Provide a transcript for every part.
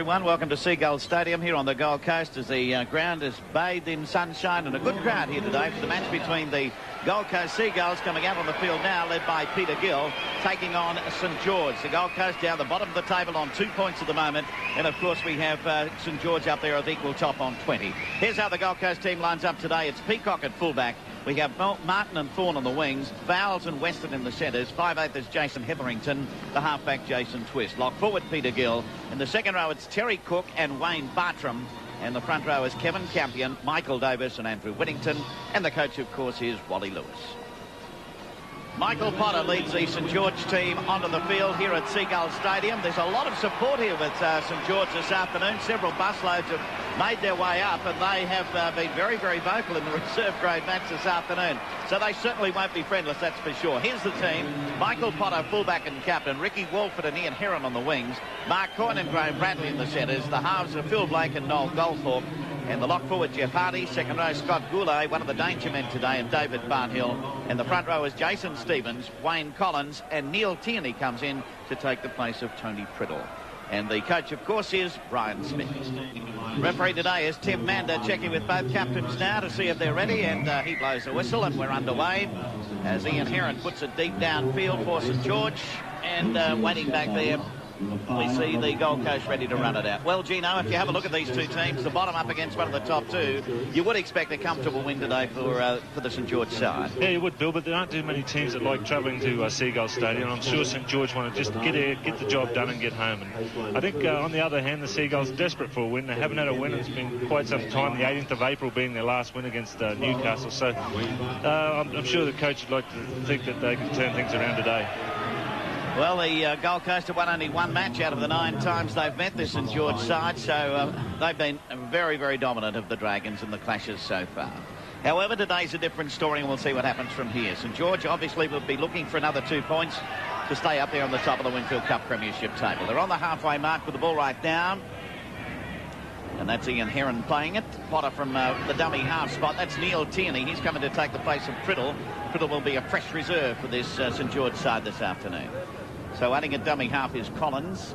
everyone. Welcome to Seagulls Stadium here on the Gold Coast as the ground is bathed in sunshine, and a good crowd here today for the match between the Gold Coast Seagulls coming out on the field now, led by Peter Gill, taking on St George. The Gold Coast down the bottom of the table on 2 points at the moment, and of course we have St George up there at equal top on 20. Here's how the Gold Coast team lines up today. It's Peacock at fullback. We have Martin and Thorne on the wings, Vowles and Weston in the centres. 5'8" is Jason Hetherington, the halfback Jason Twist. Lock forward Peter Gill. In the second row it's Terry Cook and Wayne Bartram. And the front row is Kevin Campion, Michael Davis and Andrew Whittington. And the coach, of course, is Wally Lewis. Michael Potter leads the St George team onto the field here at Seagulls Stadium. There's a lot of support here with St George this afternoon. Several busloads have made their way up, and they have been very, very vocal in the reserve grade match this afternoon. So they certainly won't be friendless, that's for sure. Here's the team. Michael Potter, fullback and captain. Ricky Walford and Ian Heron on the wings. Mark Coyne and Graham Bradley in the centres. The halves are Phil Blake and Noel Goldthorpe. And the lock forward, Jeff Hardy. Second row, Scott Goulet, one of the danger men today, and David Barnhill. And the front row is Jason Stevens, Wayne Collins, and Neil Tierney comes in to take the place of Tony Priddle. And the coach, of course, is Brian Smith. Referee today is Tim Mander, checking with both captains now to see if they're ready. And he blows a whistle, and we're underway as Ian Heron puts it deep downfield for St George. And waiting back there, we see the Gold Coast ready to run it out. Well, Gino, if you have a look at these two teams, the bottom up against one of the top two, you would expect a comfortable win today for the St George side. Yeah, you would, Bill, but there aren't too many teams that like travelling to Seagulls Stadium. I'm sure St George want to just get the job done and get home. And I think, on the other hand, the Seagulls are desperate for a win. They haven't had a win. It's been quite some time, the 18th of April being their last win against Newcastle. So I'm sure the coach would like to think that they can turn things around today. Well, the Gold Coast have won only one match out of the 9 times they've met this St George side, so they've been very, very dominant of the Dragons in the clashes so far. However, today's a different story, and we'll see what happens from here. St George obviously will be looking for another 2 points to stay up there on the top of the Winfield Cup Premiership table. They're on the halfway mark with the ball right down. And that's Ian Heron playing it. Potter from the dummy half spot. That's Neil Tierney. He's coming to take the place of Priddle. Priddle will be a fresh reserve for this St George side this afternoon. So adding a dummy half is Collins.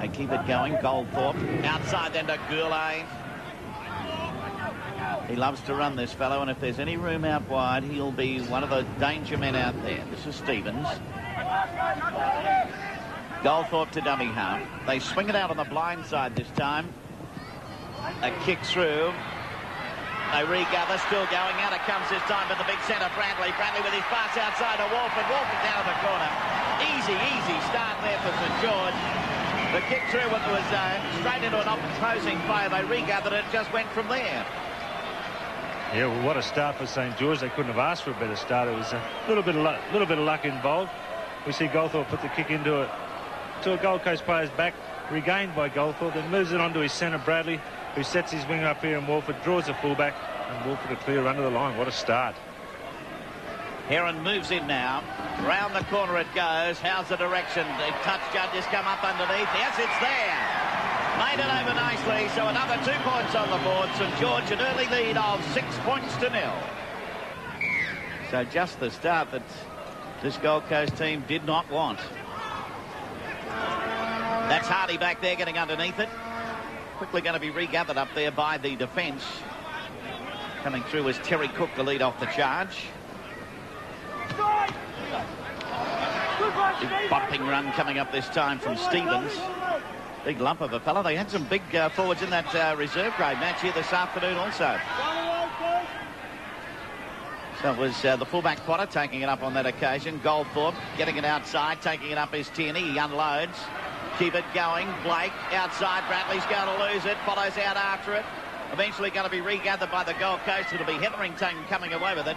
They keep it going. Goldthorpe outside then to Goulet. He loves to run, this fellow, and if there's any room out wide, he'll be one of the danger men out there. This is Stevens. Goldthorpe to dummy half. They swing it out on the blind side this time. A kick through. They regather, still going out. It comes this time with the big centre, Bradley. Bradley with his pass outside to Walford. Walford down in the corner. Easy start there for St George. The kick through was straight into an opposing player. They regathered it, just went from there. Yeah, well, what a start for St George. They couldn't have asked for a better start. It was a little bit of luck involved. We see Goldthorpe put the kick into a Gold Coast player's back, regained by Goldthorpe, then moves it on to his centre, Bradley, who sets his winger up here, and Walford draws the fullback, and Walford a clear under the line. What a start. Heron moves in now. Round the corner it goes. How's the direction? The touch judges come up underneath. Yes, it's there. Made it over nicely, so another 2 points on the board. St George an early lead of 6-0. So just the start that this Gold Coast team did not want. That's Hardy back there getting underneath it. Quickly going to be regathered up there by the defence. Coming through is Terry Cook to lead off the charge. Big bumping run coming up this time from Stevens. Big lump of a fella. They had some big forwards in that reserve grade match here this afternoon also. So it was the fullback Potter taking it up on that occasion. Goldthorpe getting it outside, taking it up is Tierney. He unloads. Keep it going. Blake outside. Bradley's going to lose it. Follows out after it. Eventually going to be regathered by the Gold Coast. It'll be Hetherington coming away with it.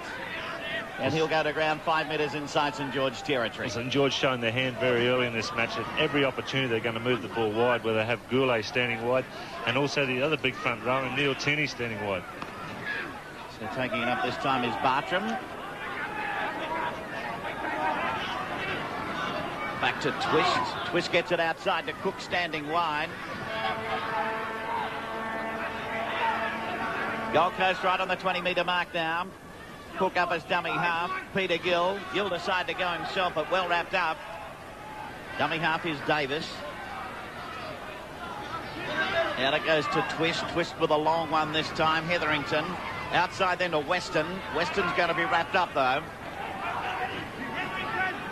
And he'll go to ground 5 metres inside St George territory. St George showing their hand very early in this match. At every opportunity they're going to move the ball wide, where they have Goulet standing wide, and also the other big front row, and Neil Tierney standing wide. So taking it up this time is Bartram. Back to Twist. Twist gets it outside to Cook standing wide. Gold Coast right on the 20-metre mark now. Cook up as dummy half. Peter Gill. Gill decide to go himself, but well wrapped up. Dummy half is Davis. Out it goes to Twist. Twist with a long one this time. Hetherington. Outside then to Weston. Weston's going to be wrapped up, though.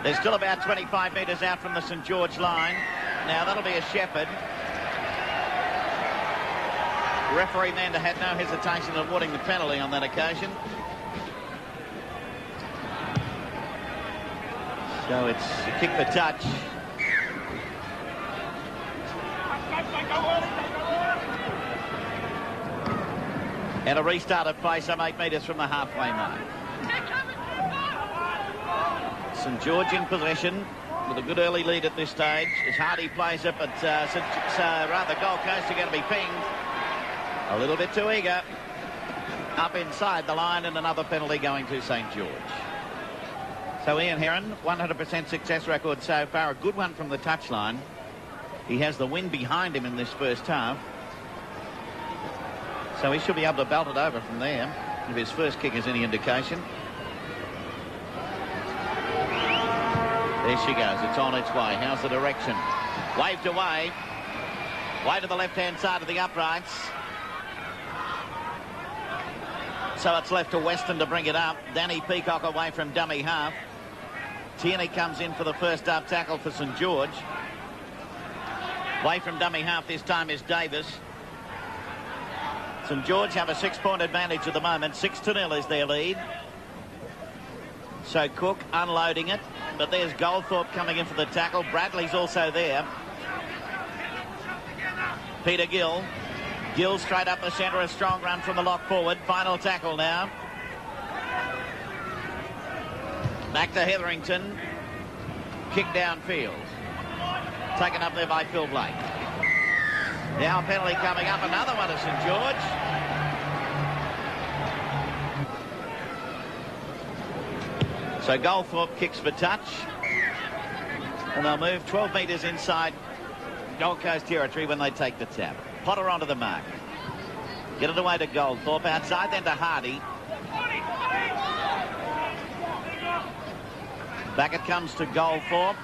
They're still about 25 metres out from the St George line. Now, that'll be a Shepherd. Referee Manda had no hesitation in awarding the penalty on that occasion. So it's a kick for touch. And a restart of play some 8 metres from the halfway mark. St George in possession with a good early lead at this stage. As Hardy plays it, but Gold Coast are going to be pinged. A little bit too eager. Up inside the line, and another penalty going to St George. So Ian Heron, 100% success record so far. A good one from the touchline. He has the wind behind him in this first half. So he should be able to belt it over from there, if his first kick is any indication. There she goes. It's on its way. How's the direction? Waved away. Way to the left-hand side of the uprights. So it's left to Weston to bring it up. Danny Peacock away from dummy half. Tierney comes in for the first up tackle for St George. Away from dummy half this time is Davis. St George have a 6-point advantage at the moment. 6-0 is their lead. So Cook unloading it. But there's Goldthorpe coming in for the tackle. Bradley's also there. Peter Gill. Gill straight up the centre, a strong run from the lock forward. Final tackle now. Back to Hetherington. Kick downfield. Taken up there by Phil Blake. Now a penalty coming up. Another one to St George. So Goldthorpe kicks for touch. And they'll move 12 metres inside Gold Coast territory when they take the tap. Potter onto the mark. Get it away to Goldthorpe. Outside then to Hardy. Back it comes to Goldthorpe.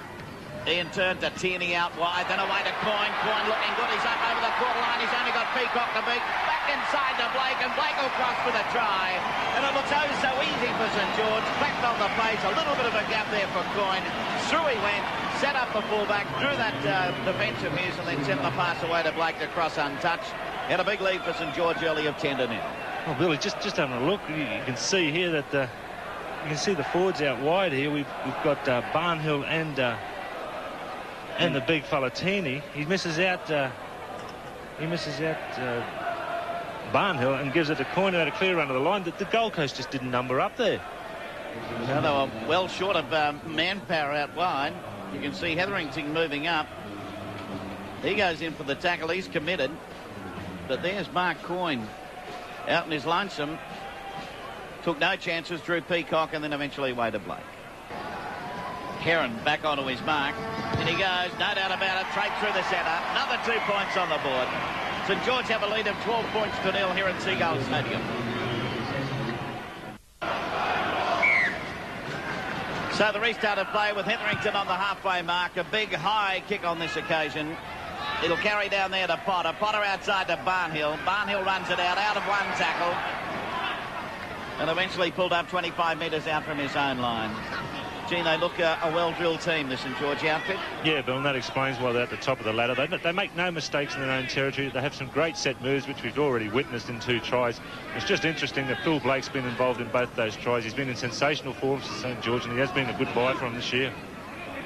Ian turned to Tierney out wide. Then away to Coyne. Coyne looking good. He's up over the quarter line. He's only got Peacock to beat. Back inside to Blake. And Blake will cross with a try. And it looks oh so easy for St George. Clapped on the place. A little bit of a gap there for Coyne. Through he went. Set up the fullback, drew that defence of his, and then sent the pass away to Blake to cross untouched. Had a big lead for St George early of 10-0. Well, Billy, just having a look, you can see here that you can see the forwards out wide here. We've got Barnhill and the big fella Tierney. He misses out. Barnhill and gives it to Coyne out a clear run of the line. The Gold Coast just didn't number up there. So they were well short of manpower out wide. You can see Hetherington moving up. He goes in for the tackle. He's committed. But there's Mark Coyne out in his lonesome. Took no chances, drew Peacock, and then eventually away to Blake. Heron back onto his mark. And he goes, no doubt about it, straight through the centre. Another 2 points on the board. St George have a lead of 12 points to 0 here at Seagulls Stadium. So the restart of play with Hetherington on the halfway mark. A big high kick on this occasion. It'll carry down there to Potter. Potter outside to Barnhill. Barnhill runs it out of one tackle. And eventually pulled up 25 metres out from his own line. Gee, they look a well-drilled team, the St George outfit. Yeah, Bill, and that explains why they're at the top of the ladder. They make no mistakes in their own territory. They have some great set moves, which we've already witnessed in 2 tries. It's just interesting that Phil Blake's been involved in both those tries. He's been in sensational form for St George, and he has been a good buy for him this year.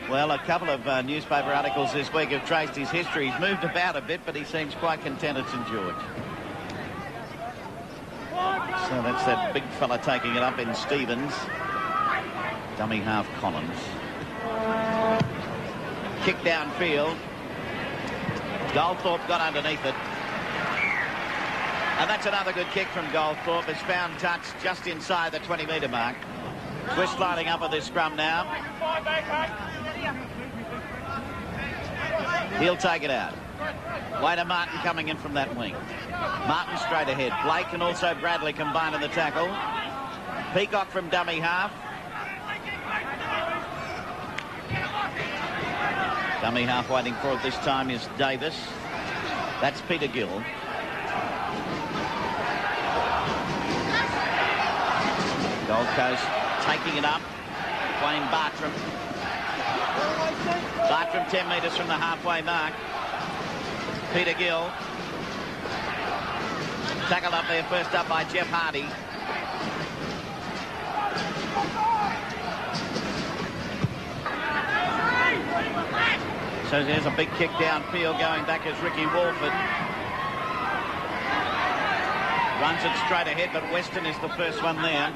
Well, a couple of newspaper articles this week have traced his history. He's moved about a bit, but he seems quite content at St George. So that's that big fella taking it up in Stevens. Dummy half Collins. Kick downfield. Goldthorpe got underneath it. And that's another good kick from Goldthorpe. It's found touch just inside the 20-metre mark. Twist lining up at this scrum now. He'll take it out. Wader Martin coming in from that wing. Martin straight ahead. Blake and also Bradley combined in the tackle. Peacock from dummy half. Dummy half waiting for it this time is Davis. That's Peter Gill. Gold Coast taking it up. Wayne Bartram. Bartram 10 metres from the halfway mark. Peter Gill. Tackled up there first up by Jeff Hardy. So there's a big kick downfield going back as Ricky Walford runs it straight ahead, but Weston is the first one there.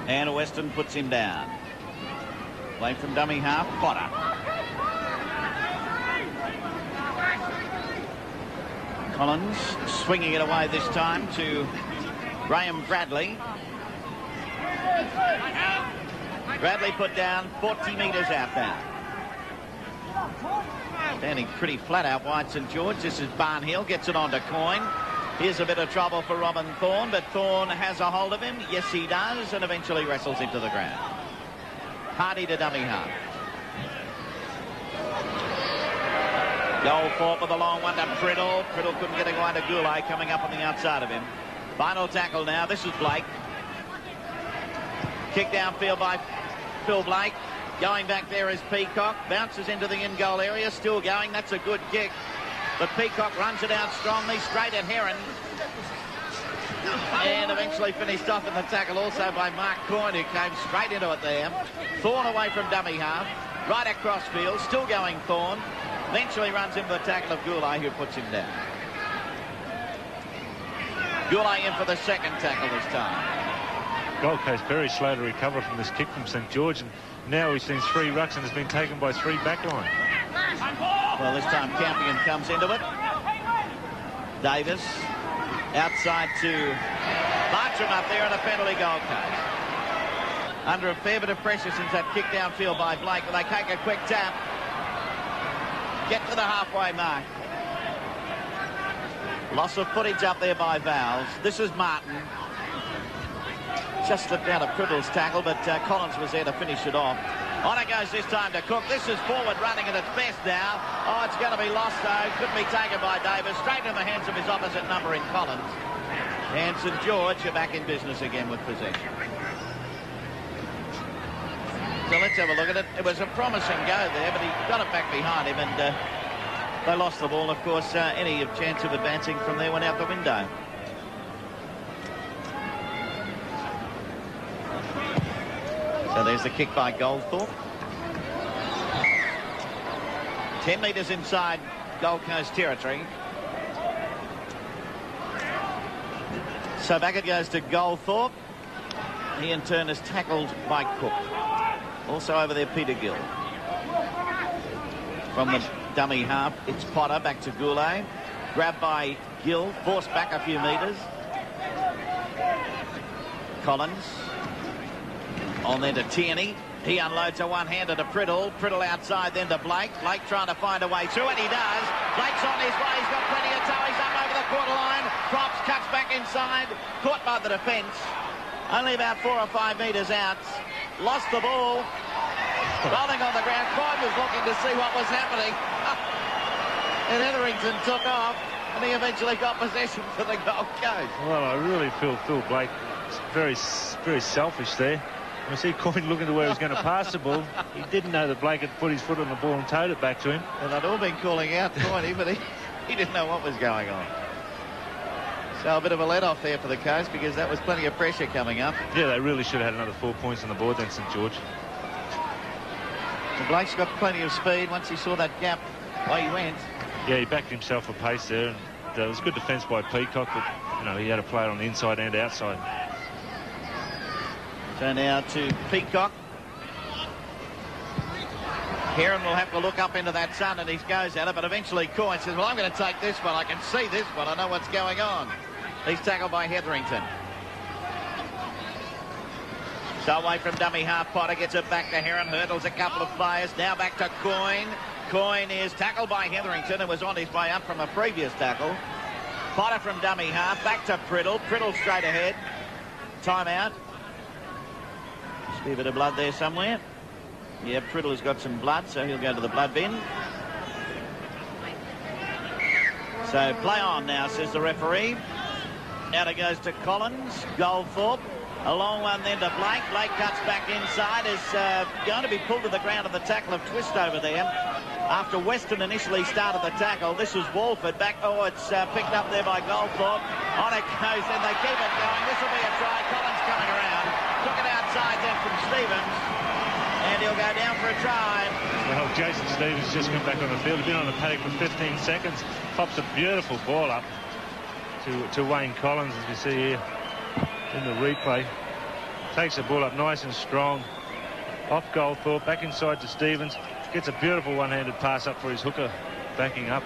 And Weston puts him down. Play from dummy half, Potter. Collins swinging it away this time to Graham Bradley. Bradley put down 40 metres out now. Standing pretty flat out wide St George. This is Barnhill, gets it onto Coyne. Here's a bit of trouble for Robin Thorne, but Thorne has a hold of him. Yes, he does, and eventually wrestles him to the ground. Hardy to dummy half. Goldthorpe with a long one to Priddle. Priddle couldn't get away to Goulet, coming up on the outside of him. Final tackle now. This is Blake. Kick downfield by Phil Blake. Going back there is Peacock. Bounces into the in-goal area. Still going. That's a good kick. But Peacock runs it out strongly, straight at Heron. And eventually finished off in the tackle also by Mark Coyne, who came straight into it there. Thorne away from dummy half. Right across field. Still going Thorne. Eventually runs into the tackle of Goulet, who puts him down. Goulet in for the second tackle this time. Gold Coast very slow to recover from this kick from St George, and now we've seen 3 rucks and has been taken by 3 backline. Well, this time Campion comes into it. Davis outside to Bartram up there, and a penalty. Gold Coast under a fair bit of pressure since that kick downfield by Blake. But they take a quick tap, get to the halfway mark. Loss of footage up there by Vowles. This is Martin. Just slipped out of Priddle's tackle, but Collins was there to finish it off. On it goes this time to Cook. This is forward running at its best now. Oh, it's going to be lost though. Couldn't be taken by Davis. Straight in the hands of his opposite number in Collins. And St George are back in business again with possession. So let's have a look at it. It was a promising go there, but he got it back behind him, and they lost the ball. Of course, any chance of advancing from there went out the window. So there's the kick by Goldthorpe. 10 metres inside Gold Coast territory. So back it goes to Goldthorpe. He in turn is tackled by Cook. Also over there, Peter Gill. From the dummy half, it's Potter back to Goulet. Grabbed by Gill, forced back a few metres. Collins. On there to Tierney. He unloads a one-hander to Priddle. Priddle outside then to Blake. Blake trying to find a way through, and he does. Blake's on his way. He's got plenty of toe. He's up over the quarter line. Props, cuts back inside. Caught by the defence. Only about 4 or 5 metres out. Lost the ball. Rolling on the ground. Coyne was looking to see what was happening. And Etherington took off, and he eventually got possession for the Gold Coast. Well, I really feel Phil Blake is very, very selfish there. I see Coyne looking to where he was going to pass the ball. He didn't know that Blake had put his foot on the ball and towed it back to him. And they'd all been calling out Coyne, but he didn't know what was going on. So a bit of a let-off there for the Coast, because that was plenty of pressure coming up. Yeah, they really should have had another 4 points on the board then, St George. And Blake's got plenty of speed. Once he saw that gap, away he went. Yeah, he backed himself for pace there, and it was good defence by Peacock, but you know, he had a player on the inside and outside. So now to Peacock. Heron will have to look up into that sun, and he goes at it, but eventually Coyne says, well, I'm going to take this one. I can see this one. I know what's going on. He's tackled by Hetherington. So away from dummy half, Potter gets it back to Heron, hurdles a couple of players. Now back to Coyne. Coyne is tackled by Hetherington, and was on his way up from a previous tackle. Potter from dummy half, back to Priddle. Priddle straight ahead. Timeout. Must be a bit of blood there somewhere. Yeah, Priddle has got some blood, so he'll go to the blood bin. So play on now, says the referee. Out it goes to Collins. Goldthorpe. A long one then to Blake. Blake cuts back inside. Is going to be pulled to the ground of the tackle of Twist over there. After Weston initially started the tackle, this was Walford back. Oh, it's picked up there by Goldthorpe. On it goes, and they keep it going. This will be a try. Collins coming around. Took it outside then from Stevens. And he'll go down for a try. Well, Jason Stevens just come back on the field. He's been on the paddock for 15 seconds. Pops a beautiful ball up to Wayne Collins, as we see here in the replay. Takes the ball up nice and strong. Off Goldthorpe, back inside to Stevens. Gets a beautiful one-handed pass up for his hooker, backing up.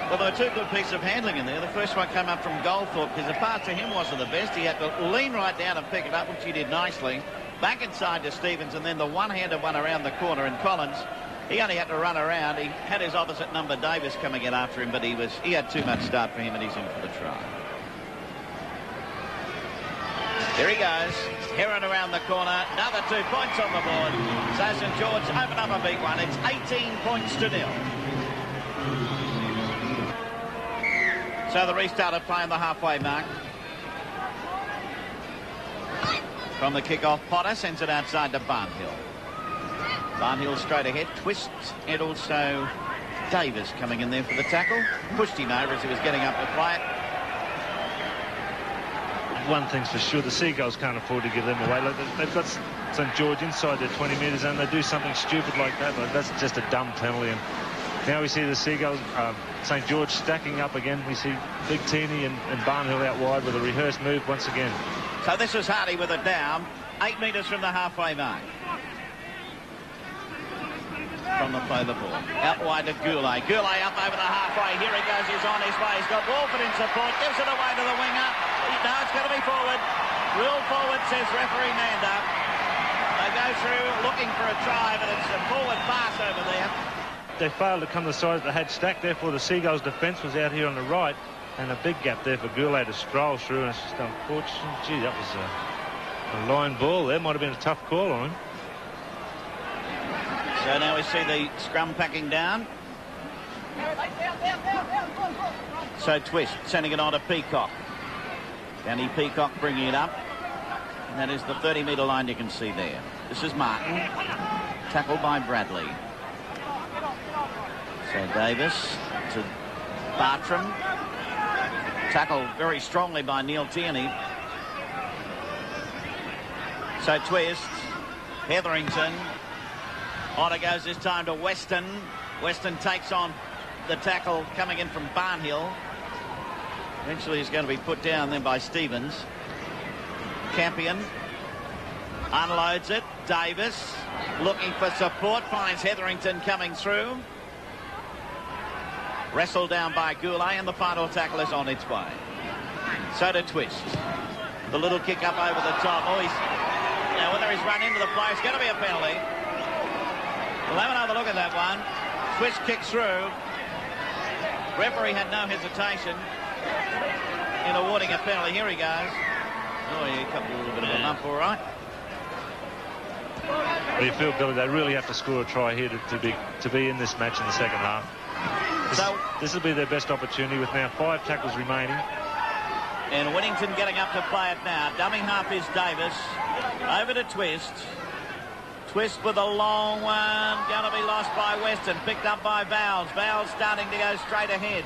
Well, there were two good pieces of handling in there. The first one came up from Goldthorpe because the pass to him wasn't the best. He had to lean right down and pick it up, which he did nicely. Back inside to Stevens, and then the one-handed one around the corner. And Collins, he only had to run around. He had his opposite number, Davis, coming in after him, but he had too much start for him, and he's in for the try. Here he goes. Heron around the corner. Another 2 points on the board. So St George open up a big one. It's 18 points to 0. So the restart of play on the halfway mark. From the kick-off, Potter sends it outside to Barnhill. Barnhill straight ahead. Twist, and also Davis coming in there for the tackle. Pushed him over as he was getting up to play it. One thing's for sure, the Seagulls can't afford to give them away. Like, they've got St George inside their 20 metres and they do something stupid like that. Like, that's just a dumb penalty. And now we see the Seagulls, St George stacking up again. We see Big Teeny and Barnhill out wide with a rehearsed move once again. So this is Hardy with it down, 8 metres from the halfway mark. From the play the ball. Out wide to Goulet. Goulet up over the halfway. Here he goes. He's on his way. He's got Walford in support. Gives it away to the winger. No, it's going to be forward. Rule forward, says referee Manda. They go through looking for a try, but it's a forward pass over there. They failed to come to the side that they had stacked. Therefore, the Seagulls' defence was out here on the right. And a big gap there for Goulet to stroll through. And it's just unfortunate. Gee, that was a line ball there. Might have been a tough call on him. So now we see the scrum packing down. So Twist sending it on to Peacock. Danny Peacock bringing it up. And that is the 30-metre line you can see there. This is Martin. Tackled by Bradley. So Davis to Bartram. Tackled very strongly by Neil Tierney. So Twist. Hetherington. On it goes this time to Weston. Weston takes on the tackle coming in from Barnhill. Eventually he's going to be put down then by Stevens. Campion unloads it. Davis looking for support. Finds Hetherington coming through. Wrestled down by Goulet, and the final tackle is on its way. So to Twist. The little kick up over the top. Oh, now whether he's run into the play, it's going to be a penalty. We'll have another look at that one. Twist kicks through. Referee had no hesitation in awarding a penalty. Here he goes. Oh, he cut a little bit of a lump, all right. Well, you feel, Billy, they really have to score a try here to be in this match in the second half. This will be their best opportunity with now 5 tackles remaining. And Whittington getting up to play it now. Dummy half is Davis. Over to Twist. Twist with a long one. Going to be lost by Weston. Picked up by Vowles. Vowles starting to go straight ahead.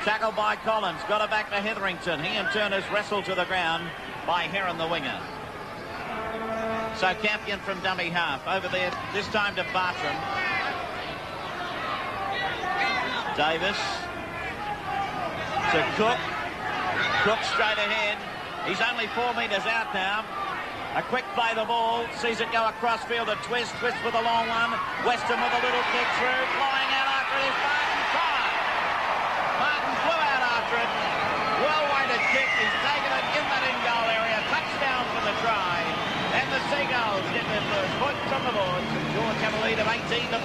Tackled by Collins. Got it back to Hetherington. He in turn is wrestled to the ground by Heron, the winger. So Campion from dummy half. Over there, this time to Bartram. Davis. To Cook. Cook straight ahead. He's only 4 metres out now. A quick play the ball, sees it go across field to Twist. Twist with a long one. Weston with a little kick through. Flying out after it is Martin. Try. Martin flew out after it. Well-weighted kick. He's taken it in that in-goal area. Touchdown for the try. And the Seagulls get their first points on the board. George have a lead of 18-4.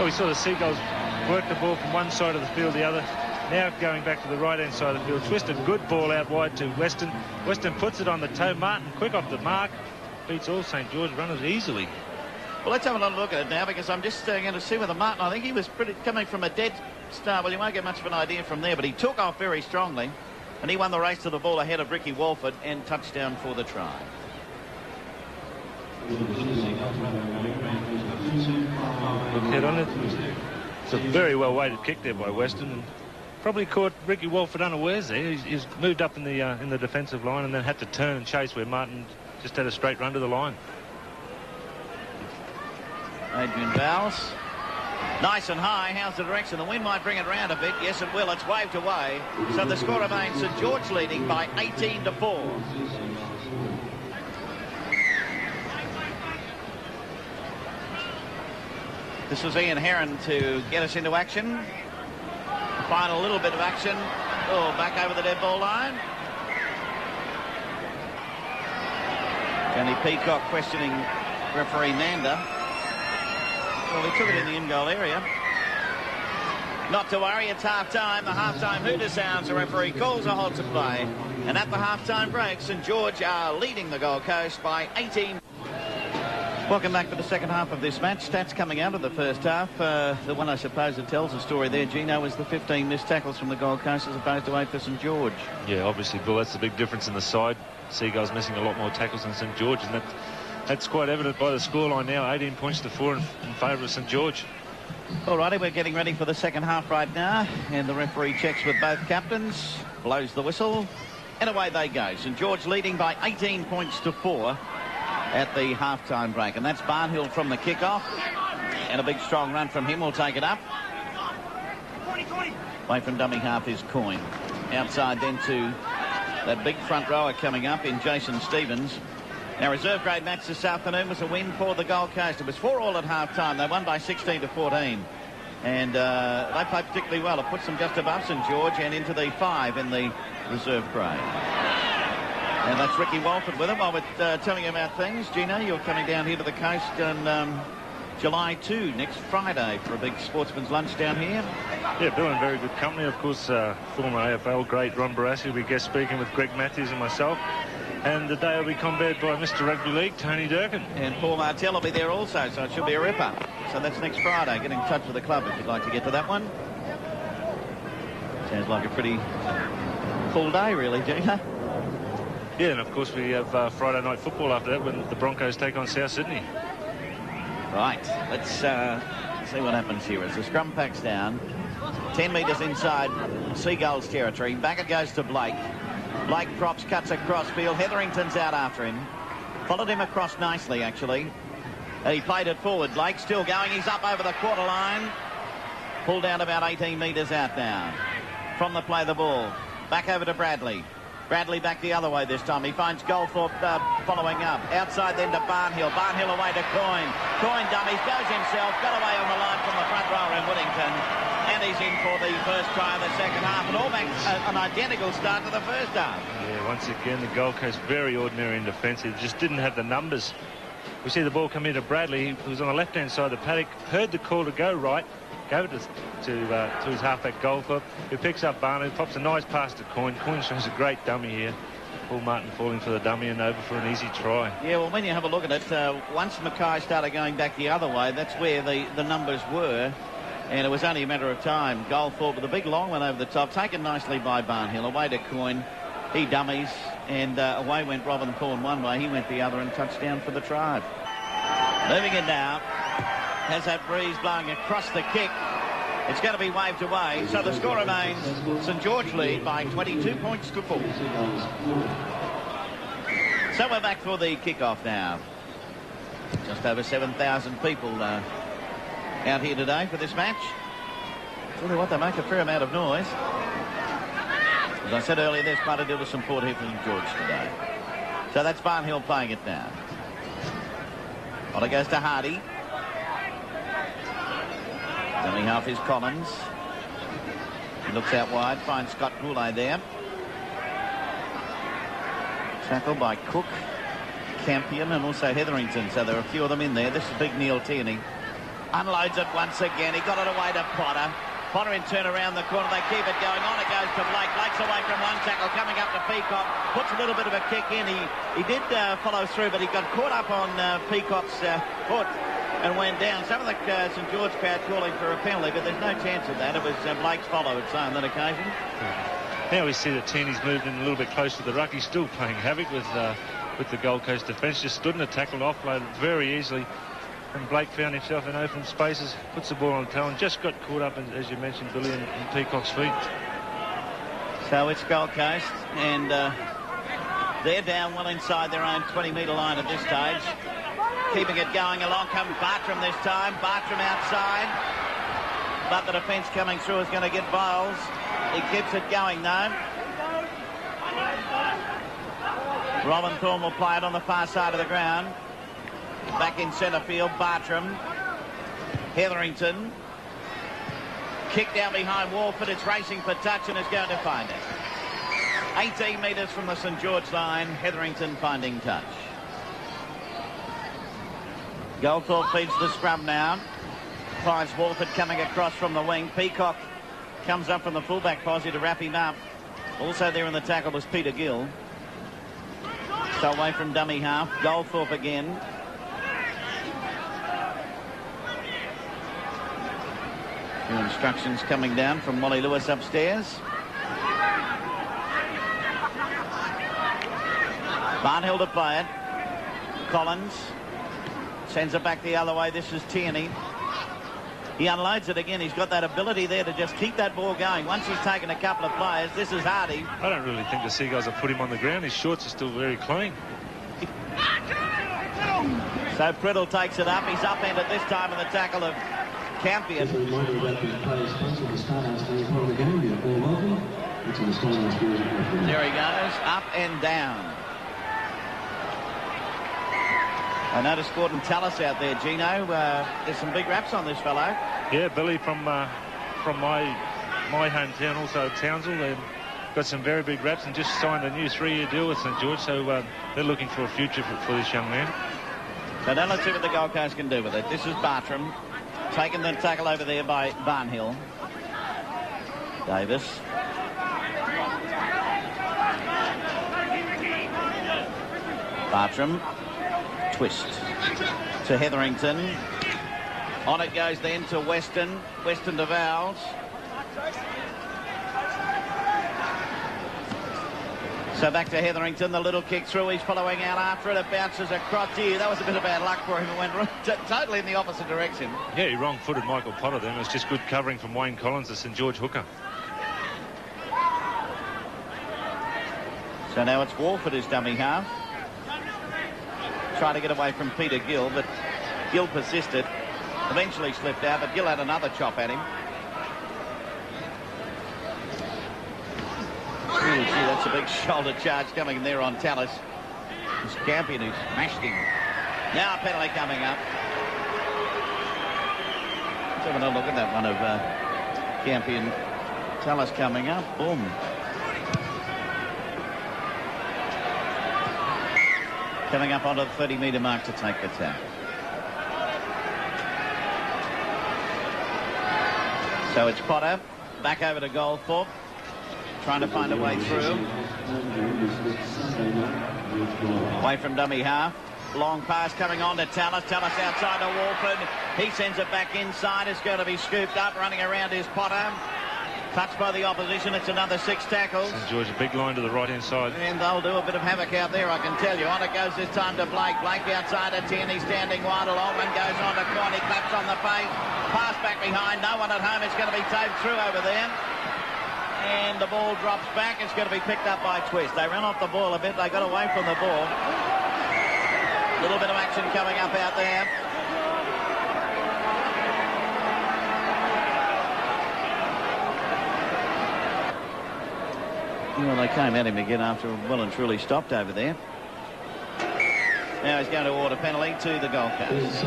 Well, we saw the Seagulls work the ball from one side of the field to the other. Now going back to the right-hand side of the field. Twisted good ball out wide to Weston. Weston puts it on the toe. Martin quick off the mark. Beats all St George runners easily. Well, let's have another look at it now, because I'm just going to see whether Martin, I think he was coming from a dead next, well, you won't get much of an idea from there, but he took off very strongly, and he won the race to the ball ahead of Ricky Walford, and touchdown for the try. Head on it. It's a very well weighted kick there by Weston, and probably caught Ricky Walford unawares there. He's moved up in the defensive line and then had to turn and chase where Martin just had a straight run to the line. Adrian Bowles. Nice and high. How's the direction? The wind might bring it round a bit. Yes, it will. It's waved away. So the score remains St George leading by 18-4. This is Ian Heron to get us into action. Final little bit of action. Oh, back over the dead ball line. Johnny Peacock questioning referee Nanda. Well, he took it in the in-goal area. Not to worry, it's half-time. The half-time hooter sounds. The referee calls a halt to play. And at the half-time break, St George are leading the Gold Coast by 18. Welcome back for the second half of this match. Stats coming out of the first half. The one I suppose that tells the story there, Gino, was the 15 missed tackles from the Gold Coast as opposed to 8 for St George. Yeah, obviously, Bill, that's the big difference in the side. Seagulls missing a lot more tackles than St George, and that's quite evident by the scoreline now. 18 points to 4 in favour of St George. Alrighty, we're getting ready for the second half right now, and the referee checks with both captains, blows the whistle, and away they go. St George leading by 18 points to 4 at the half-time break, and that's Barnhill from the kickoff, and a big strong run from him will take it up. Away from dummy half is Coyne. Outside then to that big front rower coming up in Jason Stevens. Now, reserve grade match this afternoon was a win for the Gold Coast. It was 4-all at half-time. They won by 16-14. And they played particularly well. It puts them just above St George and into the 5 in the reserve grade. And that's Ricky Walford with him. While we're telling you about things, Gino, you're coming down here to the coast on July 2, next Friday, for a big sportsman's lunch down here. Yeah, Bill in very good company. Of course, former AFL great Ron Barassi will be guest speaking with Greg Matthews and myself. And the day will be combated by Mr. Rugby League, Tony Durkin. And Paul Martell will be there also, so it should be a ripper. So that's next Friday. Get in touch with the club if you'd like to get to that one. Sounds like a pretty full day, really, Gino. Yeah, and of course we have Friday night football after that when the Broncos take on South Sydney. Right, let's see what happens here as the scrum packs down. 10 metres inside Seagulls territory. Back it goes to Blake. Blake props, cuts across field. Hetherington's out after him. Followed him across nicely, actually. He played it forward. Blake still going. He's up over the quarter line. Pulled down about 18 metres out now. From the play the ball. Back over to Bradley. Bradley back the other way this time. He finds Goldthorpe following up. Outside then to Barnhill. Barnhill away to Coyne. Coyne dummies, goes himself. Got away on the line from the front rower in Whittington. And he's in for the first try of the second half. And all back an identical start to the first half. Yeah, once again, the Gold Coast very ordinary in defence. He just didn't have the numbers. We see the ball come into Bradley, who was on the left-hand side of the paddock. Heard the call to go right. Go to his halfback Goldthorpe, who picks up Barney, pops a nice pass to Coyne. Coyne shows a great dummy here. Paul Martin falling for the dummy and over for an easy try. Yeah, well, when you have a look at it, once Mackay started going back the other way, that's where the numbers were. And it was only a matter of time. Goldthorpe with a big long one over the top, taken nicely by Barnhill. Away to Coyne. He dummies, and away went Robin Thorne one way. He went the other, and touchdown for the Tribe. Moving it now. Has that breeze blowing across the kick. It's going to be waved away. So the score remains St George lead by 22 points to 4. So we're back for the kickoff now. Just over 7,000 people out here today for this match. Tell you what, they make a fair amount of noise. As I said earlier, there's quite a deal of support here for St George today. So that's Barnhill playing it now. Well, it goes to Hardy. Dummy half is Collins. He looks out wide, finds Scott Goulet there. Tackled by Cook, Campion, and also Hetherington. So there are a few of them in there. This is big Neil Tierney. Unloads it once again. He got it away to Potter. Potter in turn around the corner. They keep it going on. It goes to Blake. Blake's away from one tackle. Coming up to Peacock. Puts a little bit of a kick in. He did follow through, but he got caught up on Peacock's foot. and went down. Some of the St George crowd calling for a penalty, but there's no chance of that. It was Blake's follow, I'd say, on that occasion. Now we see that Tierney's moved in a little bit closer to the ruck. He's still playing havoc with the Gold Coast defence. Just stood in a tackle, offloaded very easily. And Blake found himself in open spaces, puts the ball on the tail and just got caught up, as you mentioned, Billy, in Peacock's feet. So it's Gold Coast, and they're down well inside their own 20-metre line at this stage. Keeping it going. Along comes Bartram this time. Bartram outside. But the defence coming through is going to get Biles. He keeps it going, though. Robin Thorne will play it on the far side of the ground. Back in centre field, Bartram. Hetherington. Kick down behind Walford. It's racing for touch and is going to find it. 18 metres from the St George line. Hetherington finding touch. Goldthorpe feeds the scrum now. Finds Walford coming across from the wing. Peacock comes up from the fullback posse to wrap him up. Also there in the tackle was Peter Gill. So away from dummy half. Goldthorpe again. Few instructions coming down from Wally Lewis upstairs. Barnhill to play it. Collins sends it back the other way. This is Tierney. He unloads it again. He's got that ability there to just keep that ball going. Once he's taken a couple of players, this is Hardy. I don't really think the Seagulls have put him on the ground. His shorts are still very clean. So Priddle takes it up. He's upended this time in the tackle of Campion. There he goes, up and down. I noticed Gordon Tallis out there, Gino. There's some big raps on this fellow. Yeah, Billy from my hometown, also Townsville. They've got some very big raps and just signed a new 3-year deal with St George, so they're looking for a future for this young man. So now let's see what the Gold Coast can do with it. This is Bartram, taking the tackle over there by Barnhill. Davis. Bartram. Twist to Hetherington. On it goes then to Weston. Weston to Vowles. So back to Hetherington. The little kick through. He's following out after it. It bounces across. Gee, that was a bit of bad luck for him. It went totally in the opposite direction. Yeah, he wrong-footed Michael Potter then. It was just good covering from Wayne Collins, the St George hooker. So now it's Walford who's dummy half. Trying to get away from Peter Gill, but Gill persisted. Eventually slipped out, but Gill had another chop at him. Ooh, gee, that's a big shoulder charge coming in there on Tallis. It's Campion who smashed him. Now a penalty coming up. Let's have a look at that one of Campion. Tallis coming up. Boom. Coming up onto the 30-metre mark to take the tap. So it's Potter. Back over to Goldthorpe. Trying to find a way through. Away from dummy half. Long pass coming on to Tallis. Tallis outside to Walford. He sends it back inside. It's going to be scooped up. Running around is Potter. Touched by the opposition. It's another 6 tackles. St George, a big line to the right-hand side. And they'll do a bit of havoc out there, I can tell you. On it goes this time to Blake. Blake outside at 10. He's standing wide. A long one goes on to Quan. He claps on the face. Pass back behind. No one at home. It's going to be towed through over there. And the ball drops back. It's going to be picked up by Twist. They ran off the ball a bit. They got away from the ball. A little bit of action coming up out there. Well, they came at him again after well and truly stopped over there. Now he's going to award a penalty to the Gold Coast.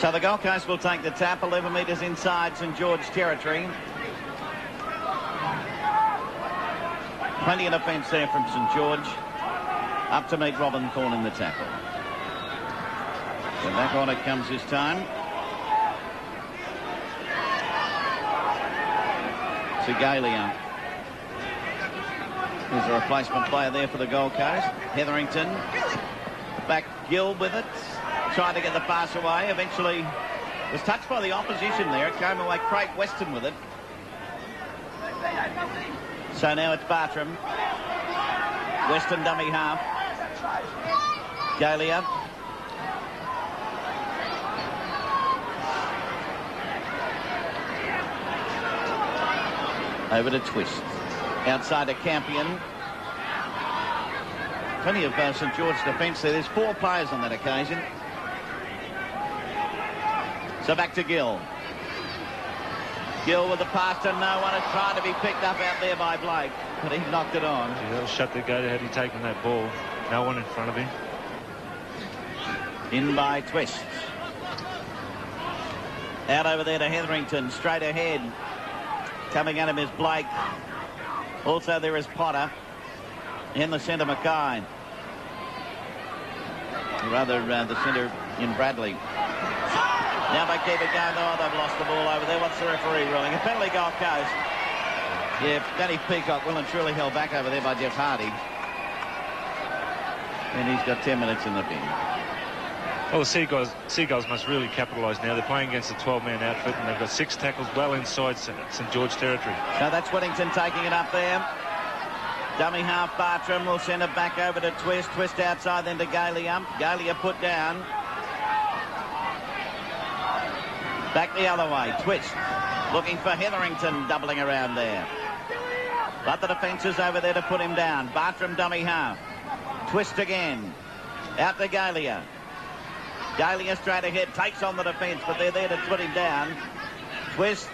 So the Gold Coast will take the tap 11 metres inside St George territory. Plenty of offence there from St George. Up to meet Robin Thorne in the tackle. So back on it comes this time. Seagulls. There's a replacement player there for the Gold Coast. Hetherington. Back Gill with it. Tried to get the pass away. Eventually was touched by the opposition there. It came away Craig Weston with it. So now it's Bartram. Weston dummy half. Galia. Over to Twist. Outside to Campion. Plenty of St George defence there. There's 4 players on that occasion. So back to Gill. Gill with the pass to no one. It's trying to be picked up out there by Blake, but he knocked it on. Gee, that'll shut the gate had he taken that ball. No one in front of him. In by Twist. Out over there to Hetherington. Straight ahead. Coming at him is Blake. Also there is Potter. In the centre, Mackay. Or rather, the centre in Bradley. Now they keep it going. Oh, they've lost the ball over there. What's the referee ruling? A penalty, Gold Coast. Yeah, Danny Peacock well and truly held back over there by Jeff Hardy. And he's got 10 minutes in the bin. Well, the Seagulls must really capitalise now. They're playing against a 12-man outfit, and they've got 6 tackles well inside St George territory. So that's Whittington taking it up there. Dummy half Bartram will send it back over to Twist. Twist outside, then to Galia. Galia put down. Back the other way. Twist looking for Hetherington, doubling around there. But the defence is over there to put him down. Bartram dummy half. Twist again. Out to Galia. Galia straight ahead, takes on the defence, but they're there to put him down. Twist.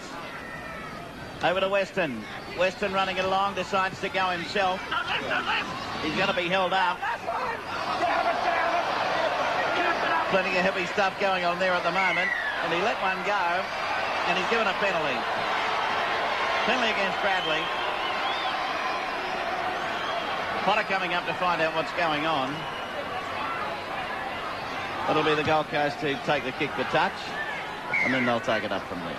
Over to Weston. Weston running it along, decides to go himself. He's going to be held up. Plenty of heavy stuff going on there at the moment. And he let one go, and he's given a penalty. Penalty against Bradley. Potter coming up to find out what's going on. It'll be the Gold Coast to take the kick for touch, and then they'll take it up from there.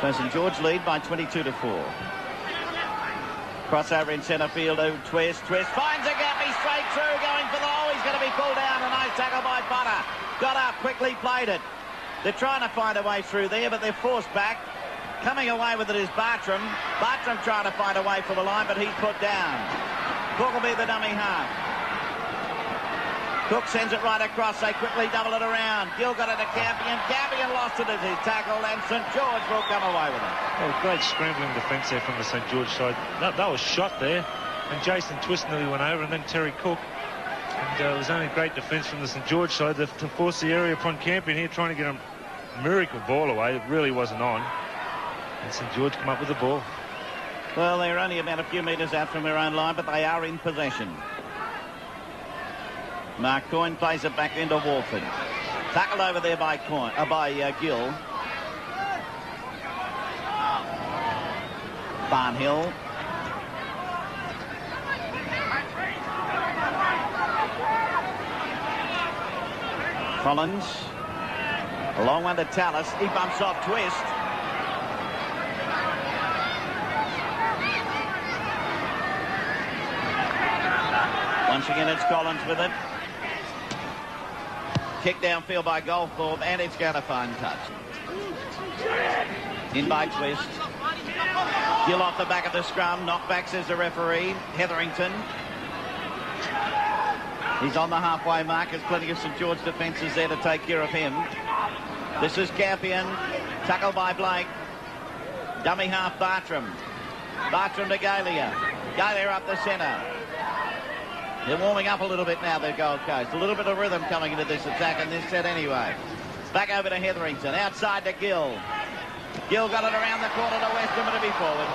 So St George lead by 22-4. Crossover in centre field to Twist. Twist finds a gap, he's straight through, going for the hole. He's going to be pulled down. A nice tackle by Potter. Got up, quickly played it. They're trying to find a way through there, but they're forced back. Coming away with it is Bartram. Bartram trying to find a way for the line, but he's put down. Cook will be the dummy half. Cook sends it right across. They quickly double it around. Gill got it to Campion. Campion lost it as his tackle, and St George will come away with it. Well, great scrambling defence there from the St George side. That was shot there, and Jason Twist nearly went over, and then Terry Cook. And it was only great defence from the St George side to force the area upon Campion here, trying to get a miracle ball away. It really wasn't on. And St George come up with the ball. Well, they're only about a few metres out from their own line, but they are in possession. Mark Coyne plays it back into Walford. Tackled over there by Gill. Barnhill. Collins. A long one to Tallis. He bumps off Twist. Once again, it's Collins with it. Kick downfield by Goldthorpe, and it's going to find touch. In by Twist. Gill off the back of the scrum. Knockback, says the referee. Hetherington. He's on the halfway mark. There's plenty of St George defences there to take care of him. This is Campion. Tackled by Blake. Dummy half Bartram. Bartram to Galia. Galia up the centre. They're warming up a little bit now, the Gold Coast. A little bit of rhythm coming into this attack and this set anyway. Back over to Hetherington. Outside to Gill. Gill got it around the corner to Weston, but to be forward.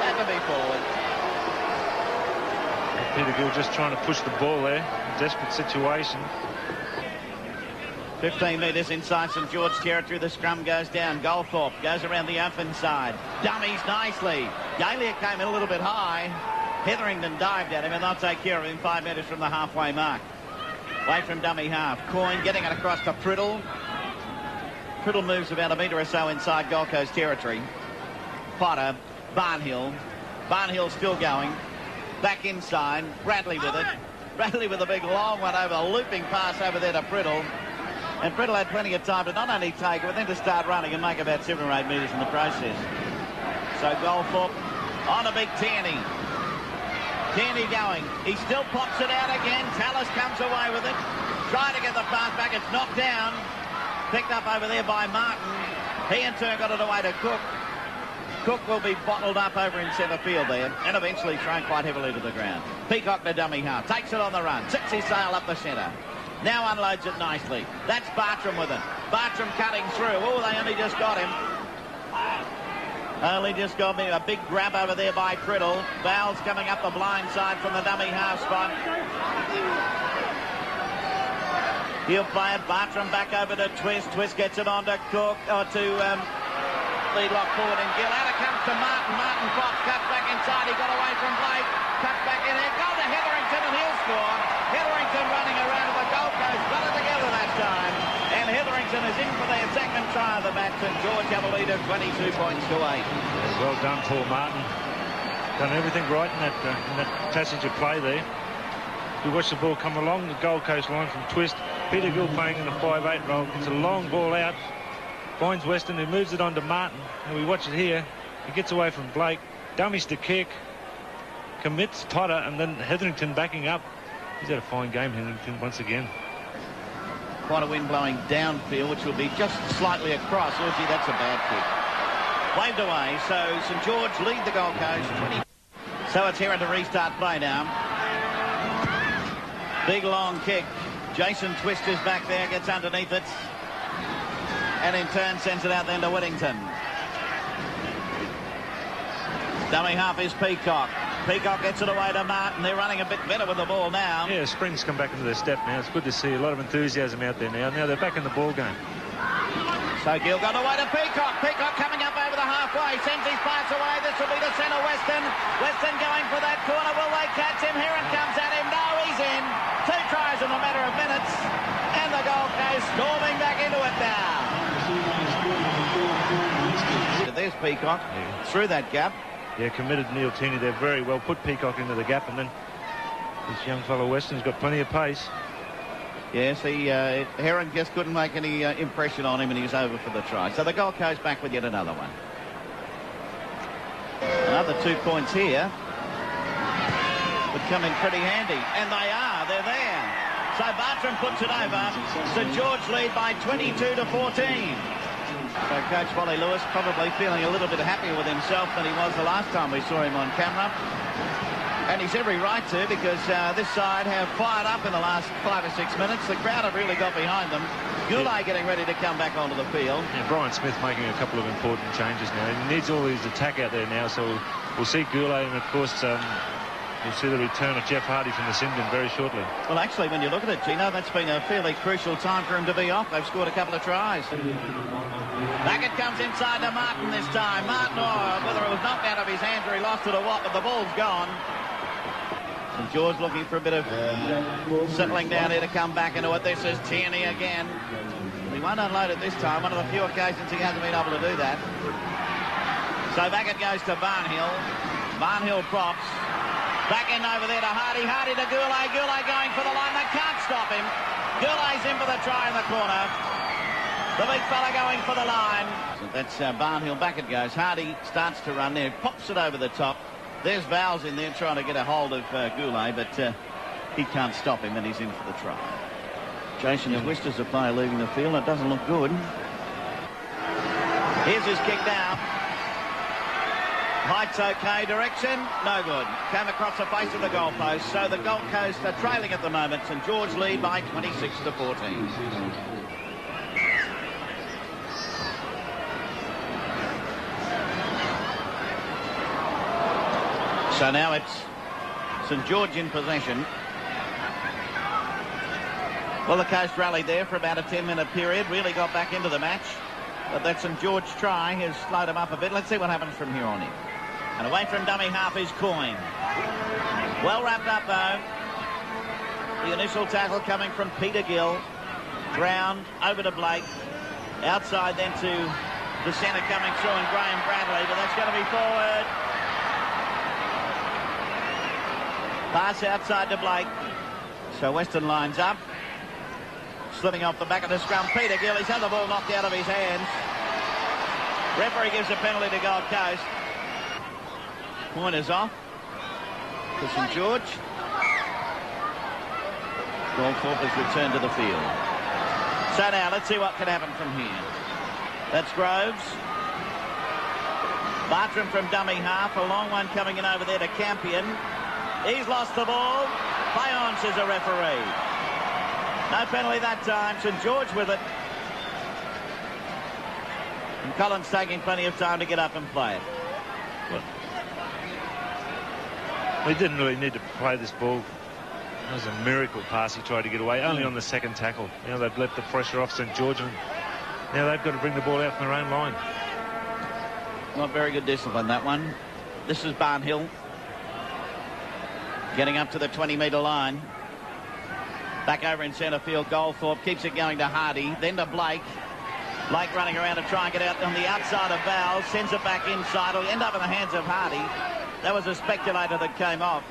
Had to be forward. Peter Gill just trying to push the ball there. Desperate situation. 15 metres inside St George territory. The scrum goes down. Goldthorpe goes around the open side. Dummies nicely. Galia came in a little bit high. Hetherington dived at him, and they'll take care of him 5 metres from the halfway mark. Away from dummy half. Coyne getting it across to Priddle. Priddle moves about a metre or so inside Gold Coast territory. Potter, Barnhill. Barnhill still going. Back inside. Bradley with it. Bradley with a big long one over, a looping pass over there to Priddle. And Priddle had plenty of time to not only take it, but then to start running and make about 7 or 8 metres in the process. So Goldthorpe on a big Tierney. Tierney going. He still pops it out again. Tallis comes away with it. Trying to get the pass back. It's knocked down. Picked up over there by Martin. He in turn got it away to Cook. Cook will be bottled up over in centre field there and eventually thrown quite heavily to the ground. Peacock to dummy half. Takes it on the run. Sits his sail up the centre. Now unloads it nicely. That's Bartram with it. Bartram cutting through. Oh, they only just got him. Only just got me a big grab over there by Priddle. Bowles coming up the blind side from the dummy half spot. He'll play it. Bartram back over to Twist. Twist gets it on to Cook, or to lead lock forward and Gill. Out it comes to Martin. Martin pops, cuts back inside. He got away from Blake. Cuts back in there. Goal to Hetherington and he'll score. Hetherington running around to the Gold Coast. Got it together that time. And Hetherington is in for their second try of the match. And George have a lead of 22 points to 8. Well done, Paul Martin. Done everything right in that passage of play there. We watch the ball come along the Gold Coast line from Twist. Peter Gill playing in the 5-8 role. It's a long ball out. Finds Weston, who moves it on to Martin. And we watch it here. He gets away from Blake. Dummies to kick. Commits Potter, and then Hetherington backing up. He's had a fine game, Hetherington, once again. Quite a wind blowing downfield, which will be just slightly across. Oh, gee, that's a bad kick. Waved away, so St George lead the Gold Coast. 20. So it's here at the restart play now. Big long kick. Jason Twist is back there, gets underneath it. And in turn sends it out then to Whittington. Dummy half is Peacock. Peacock gets it away to Martin. They're running a bit better with the ball now. Yeah, Springs come back into their step now. It's good to see a lot of enthusiasm out there now. Now they're back in the ball game. So Gill got away to Peacock. Peacock coming up over the halfway. Sends his pass away. This will be to centre Weston. Weston going for that corner. Will they catch him? Heron comes at him. No, he's in. 2 tries in a matter of minutes. And the Gold Coast storming back into it now. There's Peacock through that gap. Yeah, committed Neil Tierney there very well. Put Peacock into the gap, and then this young fellow Weston's got plenty of pace. Yes, Heron just couldn't make any impression on him, and he was over for the try. So the Gold Coast back with yet another one. Another 2 points here would come in pretty handy, and they are. They're there. So Bartram puts it over. St George lead by 22 to 14. So Coach Wally Lewis probably feeling a little bit happier with himself than he was the last time we saw him on camera. And he's every right to, because this side have fired up in the last 5 or 6 minutes. The crowd have really got behind them. Goulet getting ready to come back onto the field. Yeah, Brian Smith making a couple of important changes now. He needs all his attack out there now, so we'll see Goulet, and of course you'll see the return of Jeff Hardy from the Sindon very shortly. Well, actually, when you look at it, Gino, that's been a fairly crucial time for him to be off. They've scored a couple of tries. Back it comes inside to Martin this time. Martin, whether it was knocked out of his hands or he lost it or what, but the ball's gone. St George looking for a bit of settling down here to come back into it. This is Tierney again. He won't unload it this time. One of the few occasions he hasn't been able to do that. So back it goes to Barnhill. Barnhill props. Back in over there to Hardy. Hardy to Goulet. Goulet going for the line. They can't stop him. Goulet's in for the try in the corner. The big fella going for the line. So that's Barnhill. Back it goes. Hardy starts to run there. Pops it over the top. There's Vowles in there trying to get a hold of Goulet, but he can't stop him, and he's in for the try. Jason Twist is a player leaving the field. It doesn't look good. Here's his kick down. Height's okay. Direction, no good. Came across the face of the goalpost. So the Gold Coast are trailing at the moment. St George lead by 26 to 14. So now it's St George in possession. Well, the Coast rallied there for about a 10-minute period. Really got back into the match. But that St George try has slowed them up a bit. Let's see what happens from here on in. And away from dummy half is Coyne. Well wrapped up, though. The initial tackle coming from Peter Gill. Ground over to Blake. Outside then to The centre coming through and Graham Bradley, but that's going to be forward. Pass outside to Blake. So Western lines up. Slitting off the back of the scrum. Peter Gill, he's had the ball knocked out of his hands. Referee gives a penalty to Gold Coast. Pointers off to St George. Goldthorpe has returned to the field. So now let's see what can happen from here. That's Groves. Bartram from dummy half. A long one coming in over there to Campion. He's lost the ball. Play on, says a referee. No penalty that time. St George with it. And Collins taking plenty of time to get up and play it. Well, we didn't really need to play this ball. It was a miracle pass he tried to get away, only on the second tackle. Now they've let the pressure off St George, and now they've got to bring the ball out from their own line. Not very good discipline, that one. This is Barnhill. Getting up to the 20-metre line. Back over in centre field, Goldthorpe keeps it going to Hardy, then to Blake. Blake running around to try and get out on the outside of Val, sends it back inside. It'll end up in the hands of Hardy. That was a speculator that came off.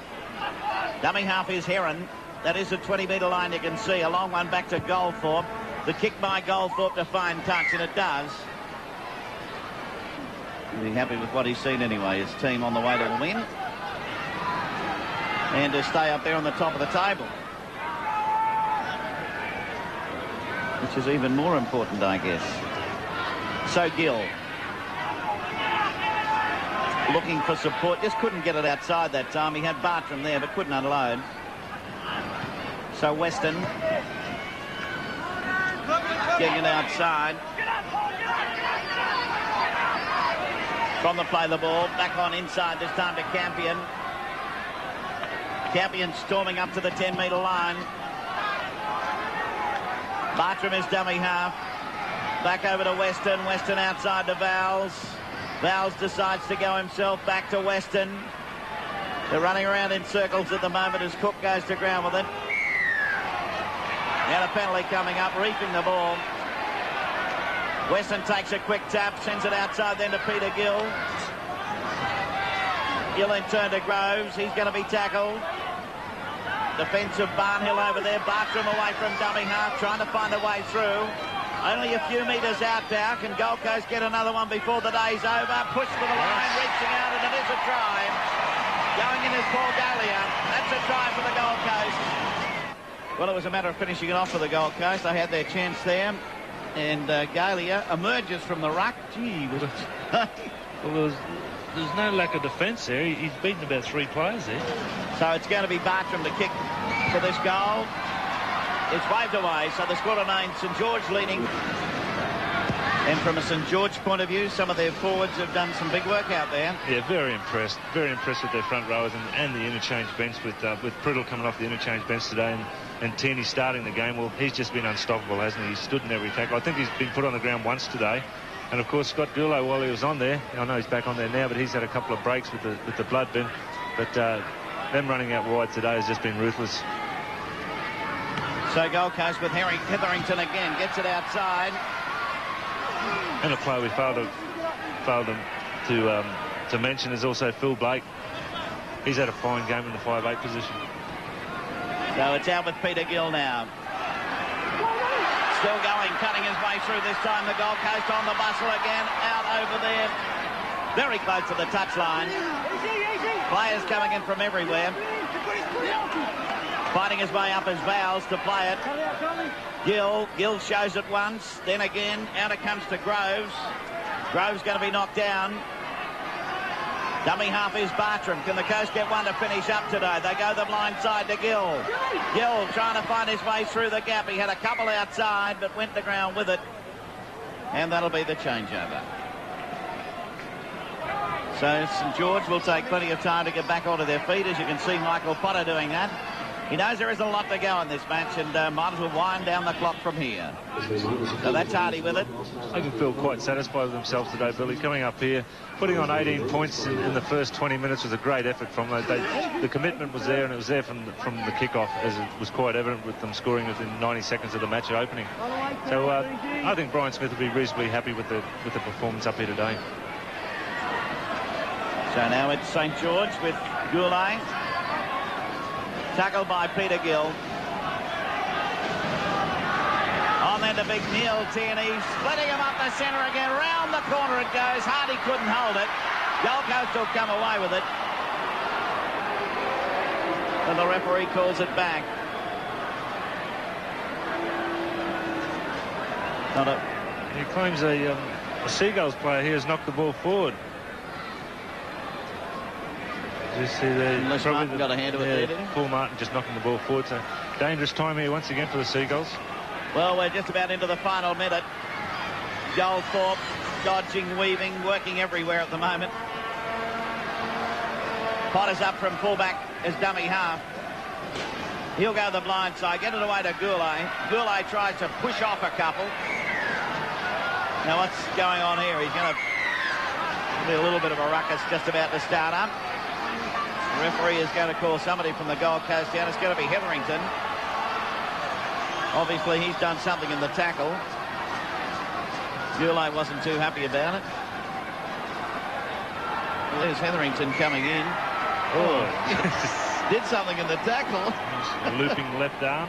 Dummy half is Heron. That is the 20-metre line, you can see. A long one back to Goldthorpe. The kick by Goldthorpe to find touch, and it does. He'll be happy with what he's seen anyway. His team on the way to a win. And to stay up there on the top of the table. Which is even more important, I guess. So Gill. Looking for support. Just couldn't get it outside that time. He had Bartram there, but couldn't unload. So Weston. Getting it outside. From the play the ball. Back on inside this time to Campion. Campion storming up to the 10-metre line. Bartram is dummy half. Back over to Weston. Weston outside to Vowles. Vowles decides to go himself back to Weston. They're running around in circles at the moment as Cook goes to ground with it. Now a penalty coming up, reefing the ball. Weston takes a quick tap, sends it outside then to Peter Gill. Gill in turn to Groves. He's going to be tackled. Defence of Barnhill over there. Bartram away from dummy half, trying to find a way through. Only a few metres out now. Can Gold Coast get another one before the day's over? Push for the line, reaching out, and it is a try. Going in is Paul Gallia. That's a try for the Gold Coast. Well, it was a matter of finishing it off for the Gold Coast. They had their chance there. And Gallia emerges from the ruck. Gee, well, there's no lack of defence there. He's beaten about 3 players there. So it's going to be Bartram to kick for this goal. It's waved away, so the score remains St George leading. And from a St George point of view, some of their forwards have done some big work out there. Yeah, very impressed with their front rowers and the interchange bench with Priddle coming off the interchange bench today and Tierney starting the game. Well, he's just been unstoppable, hasn't he? He's stood in every tackle. I think he's been put on the ground once today. And of course, Scott Goulot, while he was on there, I know he's back on there now, but he's had a couple of breaks with the blood bin. But them running out wide today has just been ruthless. So Gold Coast with Hetherington again, gets it outside. And a player we failed to mention is also Phil Blake. He's had a fine game in the 5'8" position. So it's out with Peter Gill now. Still going, cutting his way through this time. The Gold Coast on the bustle again, out over there. Very close to the touchline. Players coming in from everywhere. Fighting his way up as Vowles to play it. Gill shows it once, then again, out it comes to Groves. Groves going to be knocked down. Dummy half is Bartram. Can the Coast get one to finish up today? They go the blind side to Gill. Gill trying to find his way through the gap. He had a couple outside, but went to ground with it. And that'll be the changeover. So St George will take plenty of time to get back onto their feet. As you can see, Michael Potter doing that. He knows there isn't a lot to go in this match, and might as well wind down the clock from here. So that's Hardy with it. They can feel quite satisfied with themselves today, Billy. Coming up here, putting on 18 points in the first 20 minutes was a great effort from them. The commitment was there, and it was there from the kick-off, as it was quite evident with them scoring within 90 seconds of the match opening. So I think Brian Smith will be reasonably happy with the performance up here today. So now it's St. George with Goulet. Tackled by Peter Gill. On then to big Neil Tierney, splitting him up the centre again. Round the corner it goes. Hardy couldn't hold it. Gold Coast will come away with it. And the referee calls it back. He claims a Seagulls player here has knocked the ball forward. You see Unless Martin got a hand of it there, did he? Paul Martin just knocking the ball forward. So dangerous time here once again for the Seagulls. Well, we're just about into the final minute. Goldthorpe dodging, weaving, working everywhere at the moment. Potter's up from fullback as dummy half. He'll go the blind side, get it away to Goulet. Goulet tries to push off a couple. Now what's going on here? He's going to be a little bit of a ruckus just about to start up. The referee is going to call somebody from the Gold Coast down. It's going to be Hetherington. Obviously, he's done something in the tackle. Goulet wasn't too happy about it. Well, there's Hetherington coming in. Oh, did something in the tackle. Looping left arm.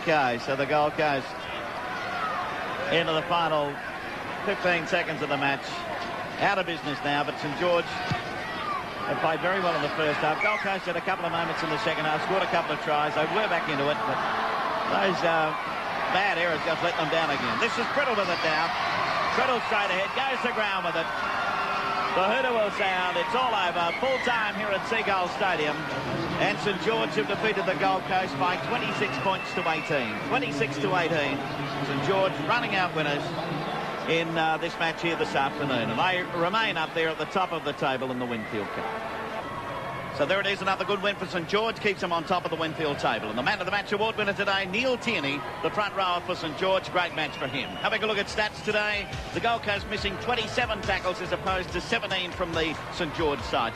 Okay, so the Gold Coast into the final 15 seconds of the match. Out of business now, but St. George have played very well in the first half. Gold Coast had a couple of moments in the second half, scored a couple of tries. They were back into it, but those bad errors just let them down again. This is Criddle with it now. Criddle straight ahead, goes to ground with it. The hooter will sound. It's all over. Full time here at Seagulls Stadium. And St. George have defeated the Gold Coast by 26 points to 18. 26 to 18. St. George running out winners in this match here this afternoon, and they remain up there at the top of the table in the Winfield Cup. So there it is, another good win for St. George, keeps them on top of the Winfield table. And the man of the match award winner today, Neil Tierney, the front rower for St. George. Great match for him. Having a look at stats today, the Gold Coast missing 27 tackles as opposed to 17 from the St. George side.